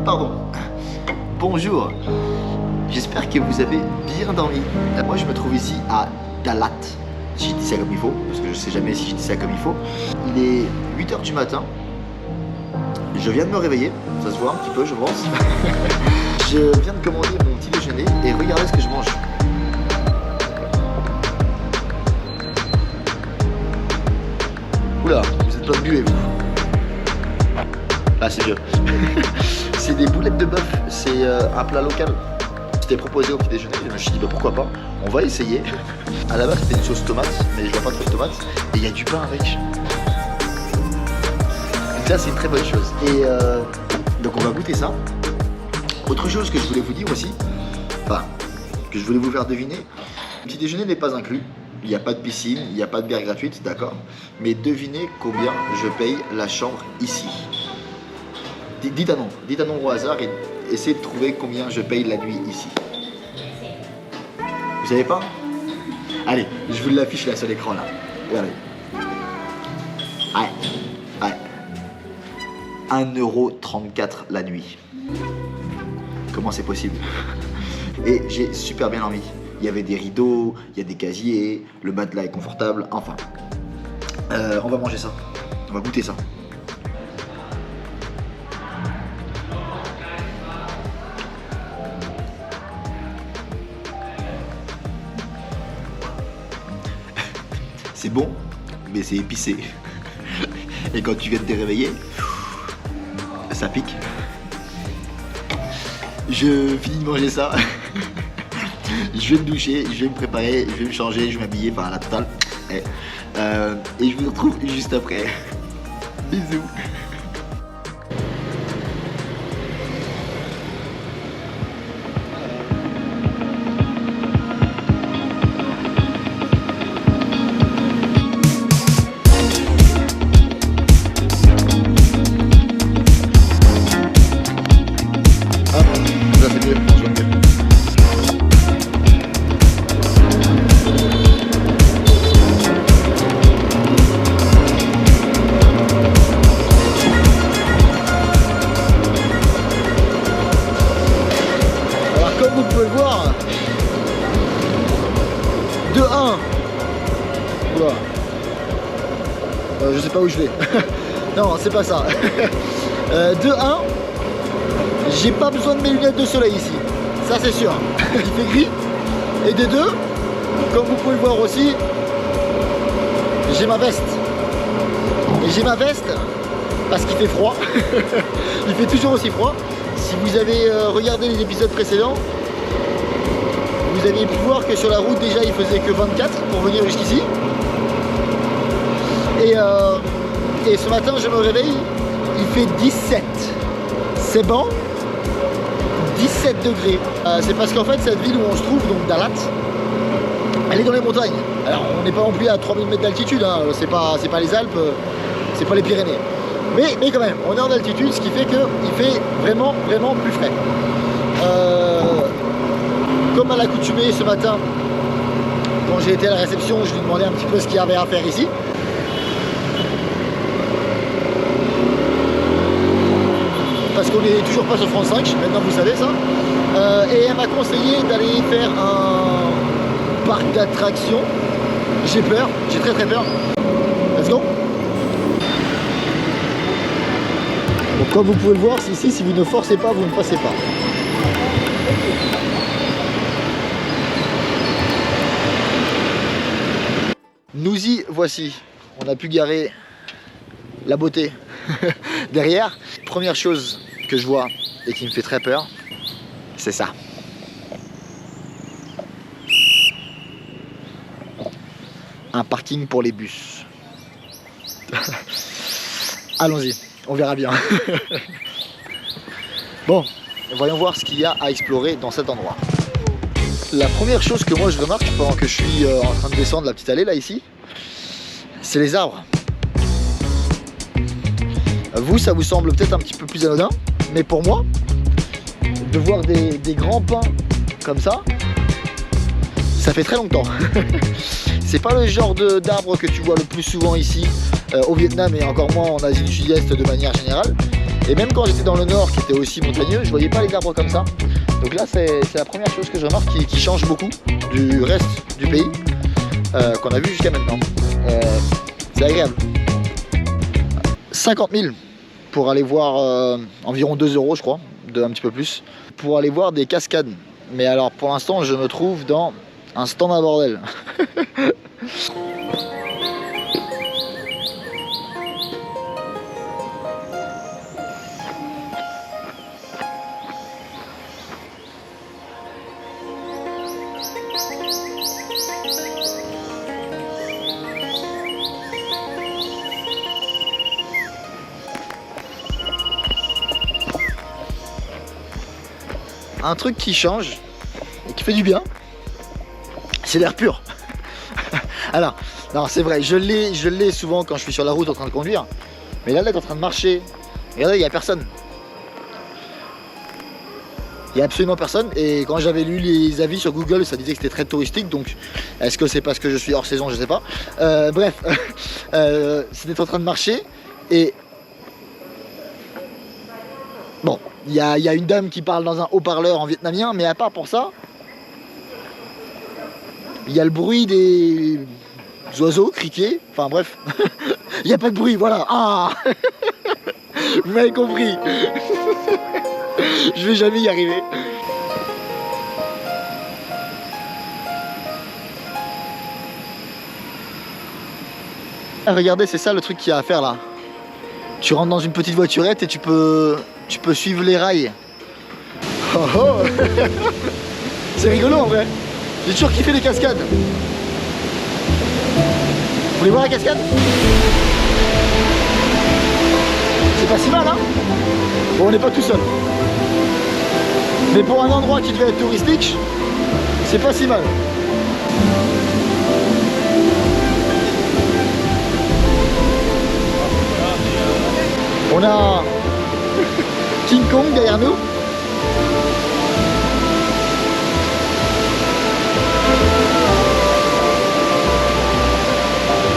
Pardon. Bonjour. J'espère que vous avez bien dormi. Moi, je me trouve ici à Dalat. Si je dis ça comme il faut, parce que je sais jamais si je dis ça comme il faut. Il est 8 h du matin. Je viens de me réveiller. Ça se voit un petit peu, je pense. Je viens de commander mon petit déjeuner et regardez ce que je mange. Oula, vous êtes pas de buée, vous. Ah, c'est vieux. C'est des boulettes de bœuf, c'est un plat local. C'était proposé au petit déjeuner, je me suis dit bah, pourquoi pas, on va essayer. À la base c'était une sauce tomate, mais je vois pas trop de tomate. Et il y a du pain avec. Donc là c'est une très bonne chose. Et donc on va goûter ça. Autre chose que je voulais vous dire aussi, enfin, que je voulais vous faire deviner, le petit déjeuner n'est pas inclus. Il n'y a pas de piscine, il n'y a pas de bière gratuite, d'accord. Mais devinez combien je paye la chambre ici. Dites un nom au hasard et essayez de trouver combien je paye la nuit ici. Vous savez pas? Allez, je vous l'affiche là sur l'écran là. Regardez. Ouais. 1,34 € la nuit. Comment c'est possible? Et j'ai super bien dormi. Il y avait des rideaux, il y a des casiers, le matelas est confortable, enfin. On va manger ça. On va goûter ça. C'est bon, mais c'est épicé. Et quand tu viens de te réveiller, ça pique. Je finis de manger ça. Je vais me doucher, je vais me préparer, je vais me changer, je vais m'habiller, enfin la totale. Et je vous retrouve juste après. Bisous. Comme vous pouvez le voir, 2-1. Voilà. Je sais pas où je vais. Non, c'est pas ça. 2-1. J'ai pas besoin de mes lunettes de soleil ici. Ça c'est sûr. Il fait gris. Et de 2, comme vous pouvez le voir aussi, j'ai ma veste. Et j'ai ma veste parce qu'il fait froid. Il fait toujours aussi froid. Si vous avez regardé les épisodes précédents, vous aviez pu voir que sur la route déjà il faisait que 24 pour venir jusqu'ici. Et ce matin je me réveille, il fait 17. C'est bon, 17 degrés. C'est parce qu'en fait cette ville où on se trouve, donc Dalat, elle est dans les montagnes. Alors on n'est pas non plus à 3000 mètres d'altitude, hein. C'est pas les Alpes, c'est pas les Pyrénées. Mais quand même, on est en altitude, ce qui fait qu'il fait vraiment plus frais. Comme à l'accoutumée ce matin, quand j'ai été à la réception, je lui demandais un petit peu ce qu'il y avait à faire ici. Parce qu'on n'est toujours pas sur France 5, maintenant vous savez ça. Et elle m'a conseillé d'aller faire un parc d'attractions. J'ai peur, j'ai très peur. Let's go! Donc comme vous pouvez le voir, ici, si vous ne forcez pas, vous ne passez pas. Nous y voici. On a pu garer la beauté derrière. Première chose que je vois et qui me fait très peur, c'est ça. Un parking pour les bus. Allons-y. On verra bien. Bon, voyons voir ce qu'il y a à explorer dans cet endroit. La première chose que moi je remarque pendant que je suis en train de descendre la petite allée là ici, c'est les arbres. Vous, ça vous semble peut-être un petit peu plus anodin, mais pour moi, de voir des grands pins comme ça fait très longtemps. C'est pas le genre d'arbre que tu vois le plus souvent ici au Vietnam et encore moins en Asie du Sud-Est de manière générale. Et même quand j'étais dans le nord qui était aussi montagneux, je voyais pas les arbres comme ça. Donc là c'est la première chose que je remarque qui change beaucoup du reste du pays qu'on a vu jusqu'à maintenant. C'est agréable. 50 000 pour aller voir environ 2 € je crois, un petit peu plus, pour aller voir des cascades. Mais alors pour l'instant je me trouve dans un stand à bordel. Un truc qui change et qui fait du bien, c'est l'air pur. Alors, non, c'est vrai, je l'ai souvent quand je suis sur la route en train de conduire. Mais là, en train de marcher, regardez, il n'y a personne. Il n'y a absolument personne. Et quand j'avais lu les avis sur Google, ça disait que c'était très touristique. Donc, est-ce que c'est parce que je suis hors saison? Je sais pas. Bref, c'était en train de marcher et bon, il y a une dame qui parle dans un haut-parleur en vietnamien, mais à part pour ça, il y a le bruit des oiseaux, criquets, enfin bref, il n'y a pas de bruit, voilà. Ah vous m'avez compris. Je vais jamais y arriver. Ah, regardez, c'est ça le truc qu'il y a à faire là. Tu rentres dans une petite voiturette et tu peux suivre les rails. Oh oh. C'est rigolo en vrai. J'ai toujours kiffé les cascades. Vous voulez voir la cascade? C'est pas si mal hein. Bon, on n'est pas tout seul. Mais pour un endroit qui devait être touristique, c'est pas si mal. On a King Kong derrière nous.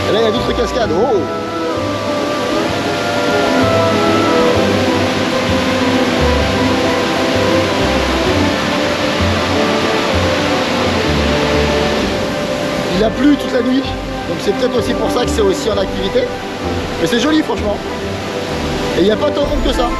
Et là il y a d'autres cascades. Oh! Il a plu toute la nuit, donc c'est peut-être aussi pour ça que c'est aussi en activité. Mais c'est joli franchement. Et il n'y a pas tant de monde que ça.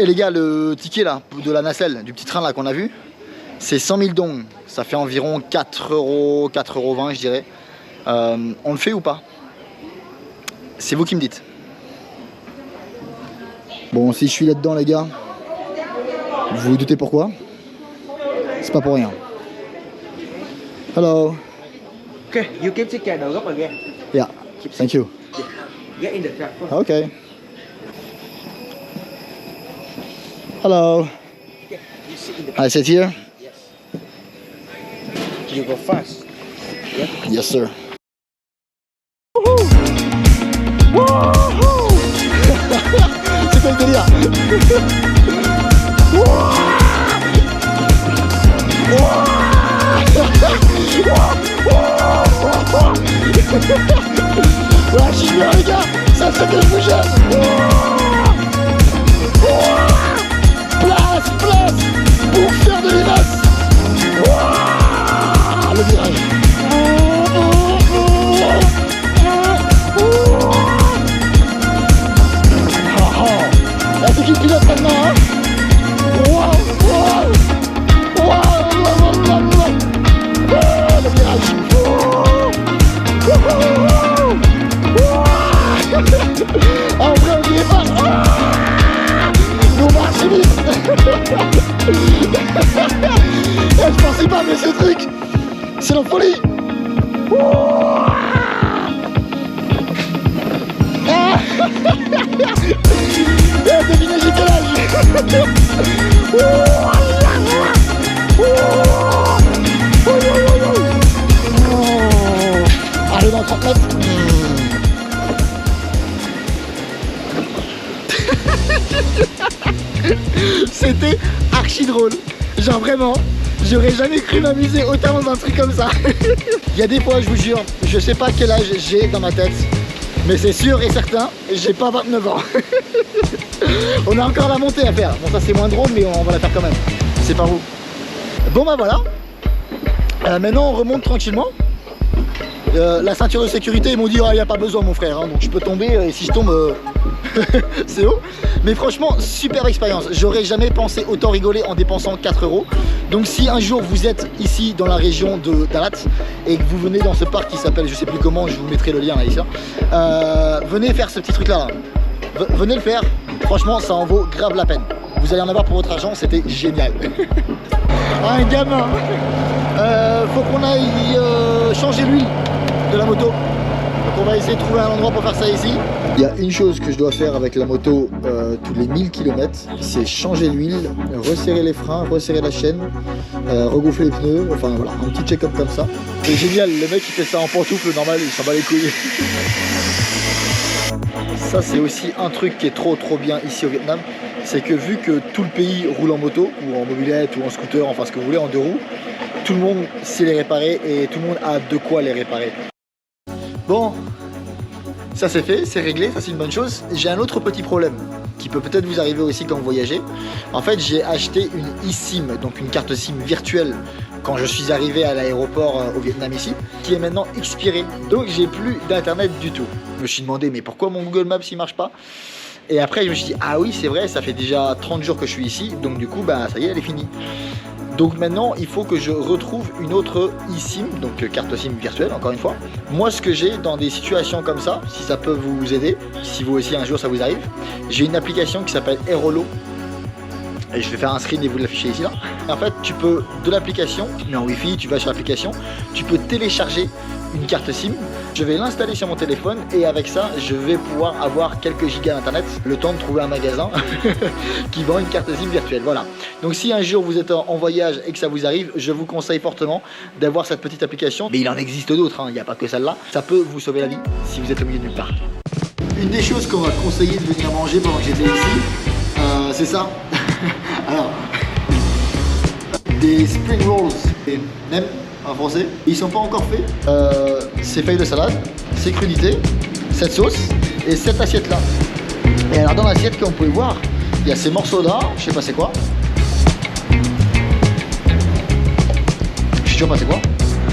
Et les gars, le ticket là, de la nacelle, du petit train là qu'on a vu, c'est 100 000 dong. Ça fait environ 4 €, 4,20 € je dirais. On le fait ou pas? C'est vous qui me dites. Bon, si je suis là-dedans les gars, vous vous doutez pourquoi? C'est pas pour rien. Hello. Okay, you keep ticket đầu góc again. Yeah, thank you. Get in the truck first. Okay. Hello. Okay, you sit in the I sit here? Yes. You go fast. Yeah. Yes sir. C'est quoi le délire? Ouais, je suis bien les gars, ça fait que je me jette. Place pour faire de l'IMAS. Le virage. C'est qui le pilote maintenant hein? Le virage. la folie. Ah. Devinez j'ai quel âge. Allez dans 30 mètres. C'était archi drôle. Genre vraiment, j'aurais jamais cru m'amuser autant dans un truc comme ça. Il y a des fois, je vous jure, je sais pas quel âge j'ai dans ma tête, mais c'est sûr et certain, j'ai pas 29 ans. On a encore la montée à faire. Bon, ça c'est moins drôle, mais on va la faire quand même. C'est par où? Bon bah voilà. Maintenant on remonte tranquillement. La ceinture de sécurité, ils m'ont dit, il n'y a pas besoin mon frère, hein, donc je peux tomber, et si je tombe, c'est haut. Mais franchement, super expérience. J'aurais jamais pensé autant rigoler en dépensant 4 €. Donc si un jour vous êtes ici dans la région de Dalat et que vous venez dans ce parc qui s'appelle, je sais plus comment, je vous mettrai le lien là ici, venez faire ce petit truc là. Venez le faire, franchement ça en vaut grave la peine. Vous allez en avoir pour votre argent, c'était génial. Un gamin, faut qu'on aille changer l'huile de la moto. Donc on va essayer de trouver un endroit pour faire ça ici. Il y a une chose que je dois faire avec la moto tous les 1000 km, c'est changer l'huile, resserrer les freins, resserrer la chaîne, regonfler les pneus, enfin voilà, un petit check-up comme ça. C'est génial, le mec il fait ça en pantoufle normal, il s'en bat les couilles. Ça c'est aussi un truc qui est trop bien ici au Vietnam, c'est que vu que tout le pays roule en moto, ou en mobilette, ou en scooter, enfin ce que vous voulez, en 2 roues, tout le monde sait les réparer et tout le monde a de quoi les réparer. Bon, ça c'est fait, c'est réglé, ça c'est une bonne chose. J'ai un autre petit problème qui peut peut-être vous arriver aussi quand vous voyagez. En fait, j'ai acheté une eSIM, donc une carte SIM virtuelle, quand je suis arrivé à l'aéroport au Vietnam ici, qui est maintenant expirée. Donc j'ai plus d'internet du tout. Je me suis demandé, mais pourquoi mon Google Maps il marche pas? Et après je me suis dit, ah oui c'est vrai, ça fait déjà 30 jours que je suis ici, donc du coup bah ça y est, elle est finie. Donc maintenant il faut que je retrouve une autre eSIM, donc carte SIM virtuelle encore une fois. Moi ce que j'ai dans des situations comme ça, si ça peut vous aider, si vous aussi un jour ça vous arrive, j'ai une application qui s'appelle Airolo. Et je vais faire un screen et vous l'afficher ici là. En fait tu peux de l'application, tu mets en wifi, tu vas sur l'application, tu peux télécharger une carte SIM. Je vais l'installer sur mon téléphone et avec ça je vais pouvoir avoir quelques gigas d'internet, le temps de trouver un magasin qui vend une carte SIM virtuelle. Voilà. Donc si un jour vous êtes en voyage et que ça vous arrive, je vous conseille fortement d'avoir cette petite application. Mais il en existe d'autres, hein. Il n'y a pas que celle-là. Ça peut vous sauver la vie si vous êtes au milieu de nulle part. Une des choses qu'on m'a conseillé de venir manger pendant que j'étais ici, c'est ça. Alors, des spring rolls, des nems en français. Ils sont pas encore faits. Ces feuilles de salade, ces crudités, cette sauce et cette assiette là. Et alors dans l'assiette, comme vous pouvez voir, il y a ces morceaux là, je sais pas c'est quoi. Je sais toujours pas c'est quoi.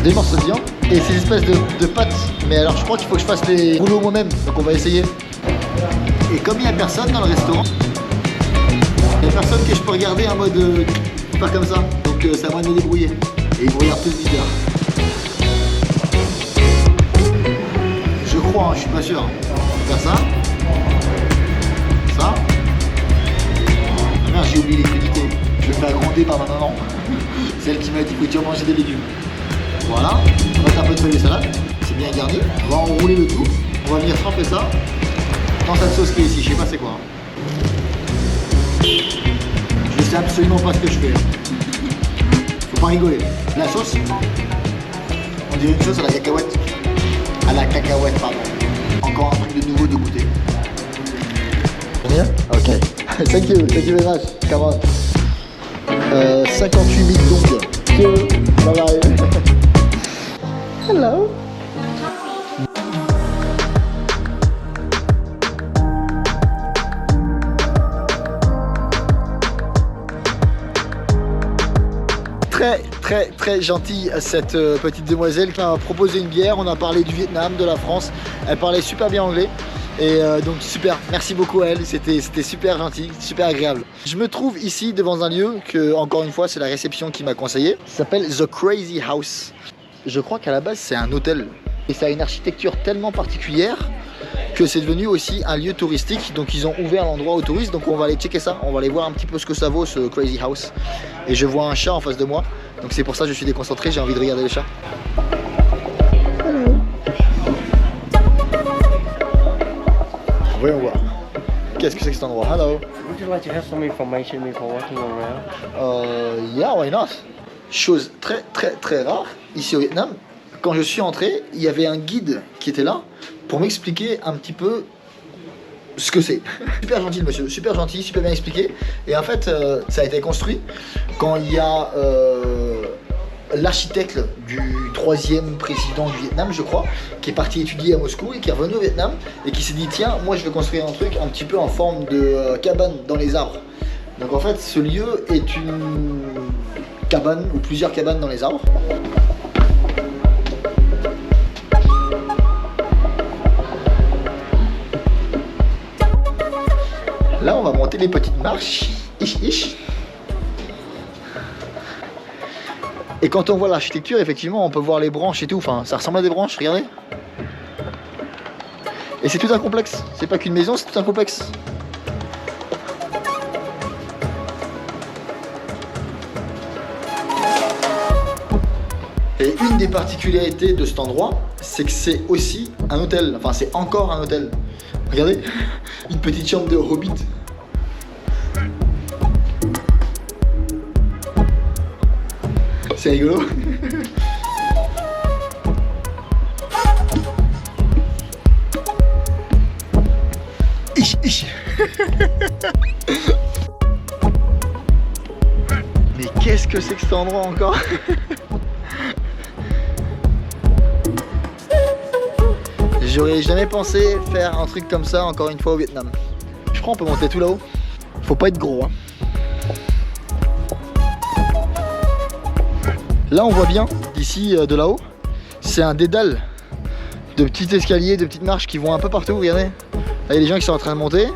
Des morceaux de viande et ces espèces de pâtes. Mais alors je crois qu'il faut que je fasse les rouleaux moi-même, donc on va essayer. Et comme il n'y a personne dans le restaurant, il n'y a personne que je peux regarder en mode faire comme ça. Donc c'est à moi de me débrouiller. Et ils me regardent tous bizarre. Je crois, hein, je suis pas sûr. Faire ça. Ça. Ah merde, j'ai oublié les crudités. Je vais me faire gronder par ma maman. Celle qui m'a dit que tu vas manger des légumes. Voilà. On va mettre un peu de feuilles de salade. C'est bien garni. On va enrouler le tout. On va venir tremper ça dans cette sauce qui est ici. Je sais pas c'est quoi. Je sais absolument pas ce que je fais. Faut pas rigoler. La sauce, on dirait une sauce à la cacahuète. À la cacahuète, pardon. Encore un truc de nouveau de goûter. Combien? Ok. Thank you very much. Come on. 58 000 donc. Bye bye. Hello. Très gentille cette petite demoiselle qui m'a proposé une bière. On a parlé du Vietnam, de la France. Elle parlait super bien anglais. Et donc super, merci beaucoup à elle, c'était super gentil, super agréable. Je me trouve ici devant un lieu que, encore une fois, c'est la réception qui m'a conseillé. Ça s'appelle The Crazy House. Je crois qu'à la base c'est un hôtel. Et ça a une architecture tellement particulière que c'est devenu aussi un lieu touristique. Donc ils ont ouvert l'endroit aux touristes, donc on va aller checker ça. On va aller voir un petit peu ce que ça vaut ce Crazy House. Et je vois un chat en face de moi. Donc c'est pour ça que je suis déconcentré, j'ai envie de regarder le chat. Voyons voir. Qu'est-ce que c'est que cet endroit? Hello. Would you like to have some information before walking around? Yeah, why not? Chose très rare, ici au Vietnam, quand je suis entré, il y avait un guide qui était là pour m'expliquer un petit peu ce que c'est. Super gentil le monsieur, super gentil, super bien expliqué. Et en fait, ça a été construit quand il y a l'architecte du 3e président du Vietnam, je crois, qui est parti étudier à Moscou et qui est revenu au Vietnam et qui s'est dit tiens, moi je vais construire un truc un petit peu en forme de cabane dans les arbres. Donc en fait, ce lieu est une cabane ou plusieurs cabanes dans les arbres. Là, on va monter les petites marches. Ish. Et quand on voit l'architecture, effectivement, on peut voir les branches et tout. Enfin, ça ressemble à des branches, regardez. Et c'est tout un complexe. C'est pas qu'une maison, c'est tout un complexe. Et une des particularités de cet endroit, c'est que c'est aussi un hôtel. Enfin, c'est encore un hôtel. Regardez, une petite chambre de hobbit. C'est rigolo. Ish. Mais qu'est-ce que c'est que cet endroit encore? J'aurais jamais pensé faire un truc comme ça encore une fois au Vietnam. Je crois qu'on peut monter tout là-haut. Faut pas être gros, hein. Là on voit bien d'ici de là-haut, c'est un dédale de petits escaliers, de petites marches qui vont un peu partout, regardez. Là il y a des gens qui sont en train de monter.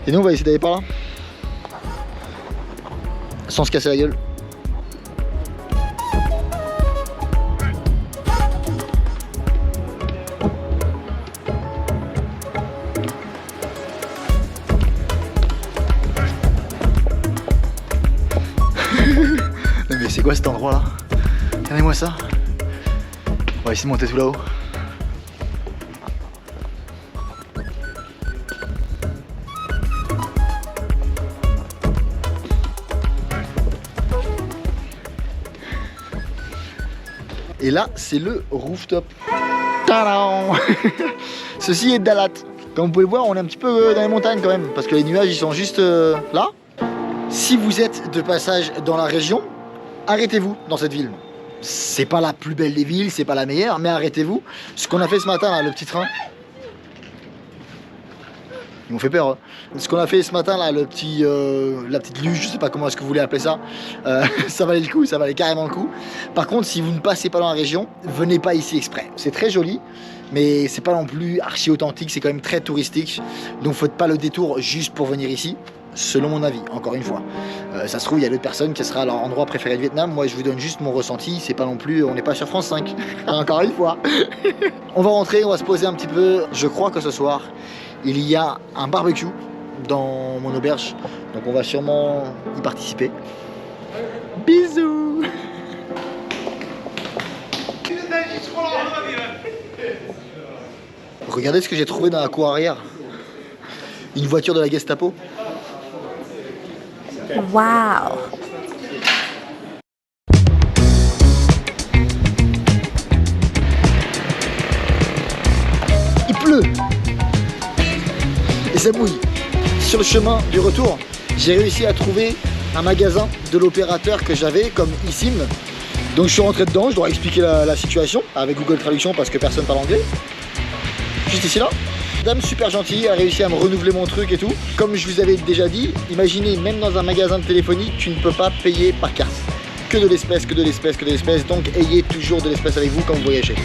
Et nous on va essayer d'aller par là. Sans se casser la gueule. Mais c'est quoi cet endroit là? Regardez-moi ça. On va essayer de monter tout là-haut. Et là, c'est le rooftop. Tadam. Ceci est Dalat. Comme vous pouvez le voir, on est un petit peu dans les montagnes quand même, parce que les nuages ils sont juste là. Si vous êtes de passage dans la région, arrêtez-vous dans cette ville. C'est pas la plus belle des villes, c'est pas la meilleure, mais arrêtez-vous. Ce qu'on a fait ce matin, là, le petit train. Ils m'ont fait peur. Hein. Ce qu'on a fait ce matin, là, la petite luge, je sais pas comment est-ce que vous voulez appeler ça, ça valait le coup, ça valait carrément le coup. Par contre, si vous ne passez pas dans la région, venez pas ici exprès. C'est très joli, mais c'est pas non plus archi authentique, c'est quand même très touristique. Donc faites pas le détour juste pour venir ici. Selon mon avis, encore une fois. Ça se trouve, il y a d'autres personnes qui sera leur endroit préféré de Vietnam. Moi, je vous donne juste mon ressenti. C'est pas non plus, on n'est pas sur France 5. Encore une fois. On va rentrer, on va se poser un petit peu. Je crois que ce soir, il y a un barbecue dans mon auberge. Donc, on va sûrement y participer. Bisous. Regardez ce que j'ai trouvé dans la cour arrière. Une voiture de la Gestapo. Wow. Il pleut et ça mouille. Sur le chemin du retour, j'ai réussi à trouver un magasin de l'opérateur que j'avais comme eSIM. Donc je suis rentré dedans, je dois expliquer la situation avec Google Traduction parce que personne parle anglais. Juste ici là. Dame super gentille a réussi à me renouveler mon truc et tout. Comme je vous avais déjà dit, imaginez même dans un magasin de téléphonie, tu ne peux pas payer par carte. Que de l'espèce, que de l'espèce, que de l'espèce. Donc ayez toujours de l'espèce avec vous quand vous voyagez.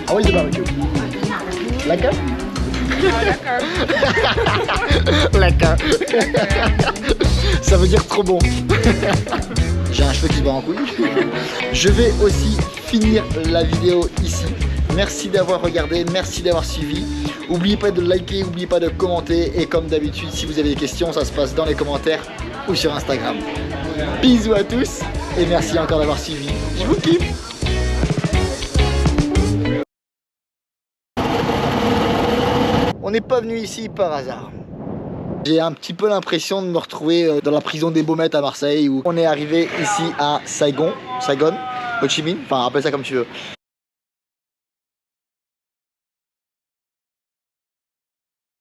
Ah oui, le barbecue. La carte. D'accord. Ça veut dire trop bon. J'ai un cheveu qui se bat en couille. Je vais aussi finir la vidéo ici. Merci d'avoir regardé, merci d'avoir suivi. N'oubliez pas de liker, n'oubliez pas de commenter. Et comme d'habitude, si vous avez des questions, ça se passe dans les commentaires ou sur Instagram. Bisous à tous et merci encore d'avoir suivi. Je vous kiffe. On n'est pas venu ici par hasard. J'ai un petit peu l'impression de me retrouver dans la prison des Baumettes à Marseille où on est arrivé ici à Saigon, Ho Chi Minh, enfin appelle ça comme tu veux.